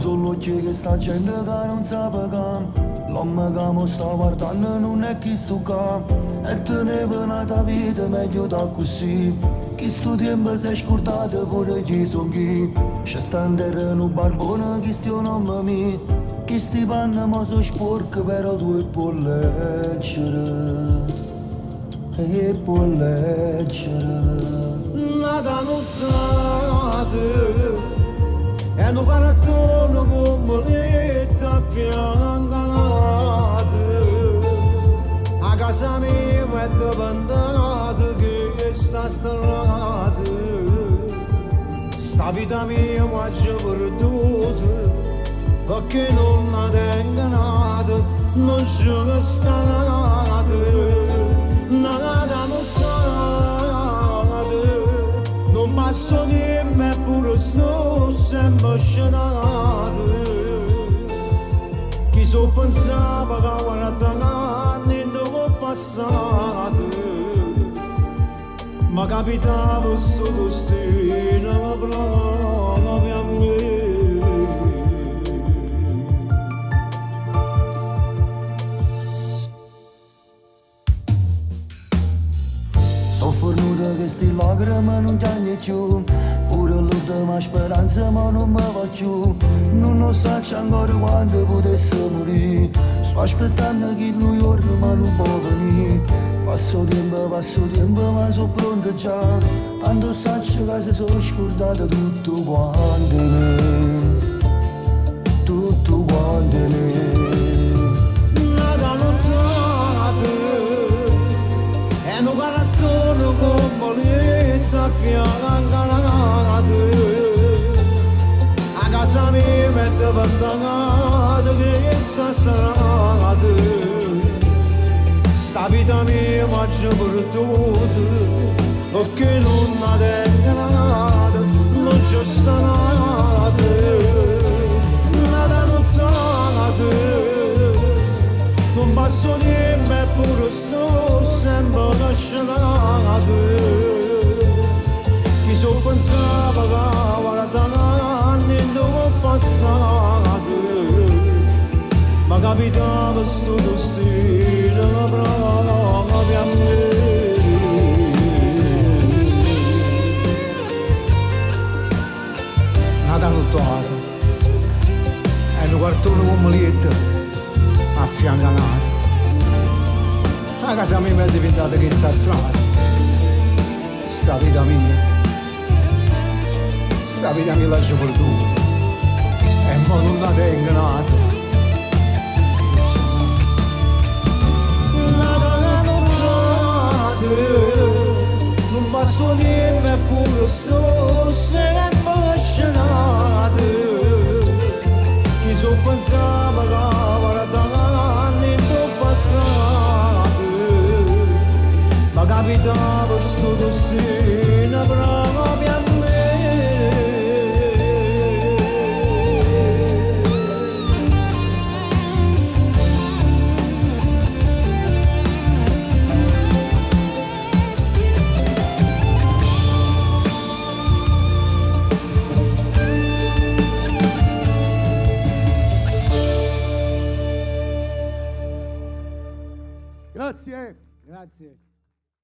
solo che sta gente che non sa pagare. L'uomo che mi sta guardando non è chi sto qua. E teneva una vita meglio da così. Chi sto tempo si è scurtato pure chi sono chi. C'è sta in terra un barbone che sto nome mio. Chi sti panni ma so sporco però tu può leggere. E può leggere. Nada notate e non parattono come letta fiancate. A casa mia è abbandonata che sta strada. Sta vita mia mi ha già perduta perché non la tengo nata, non c'è stata nada notate. Non passo di me pure sto sempre scenato. Chi so pensava che 40 anni dopo passato ma capitava sto destino proprio a me. Sono fornuto che sti lacrime non piange più. Pure l'ultima speranza ma non mi va più. Non so ancora quando potesse morire. Sto aspettando che lui giorno ma non può venire. Passo tempo ma sono pronto già. Quando saccio che si sono scordato tutto quanto me. Tutto quanto me. Nada notate e non parattono come letta fiancate. A casa mia è abbandonata che sta strada. Sta vita mia mi ha già perduta perché non la tengo nata, non c'è stata nada notate. Non passo di me pure sto sempre lasciato. Chi so pensava che 40 anni dopo passato ma capitava sto destino proprio a me. Nada notato e un quartone come lietta a fianco a nata. La casa mia è diventata che sta strada. Sta vita mia lascia perduta e mo non la tengo nata. Non passo di me pure sto sempre scenato. Chi so pensava che 40 anni dopo passato ma capitava sto destino proprio a me. Grazie. Grazie.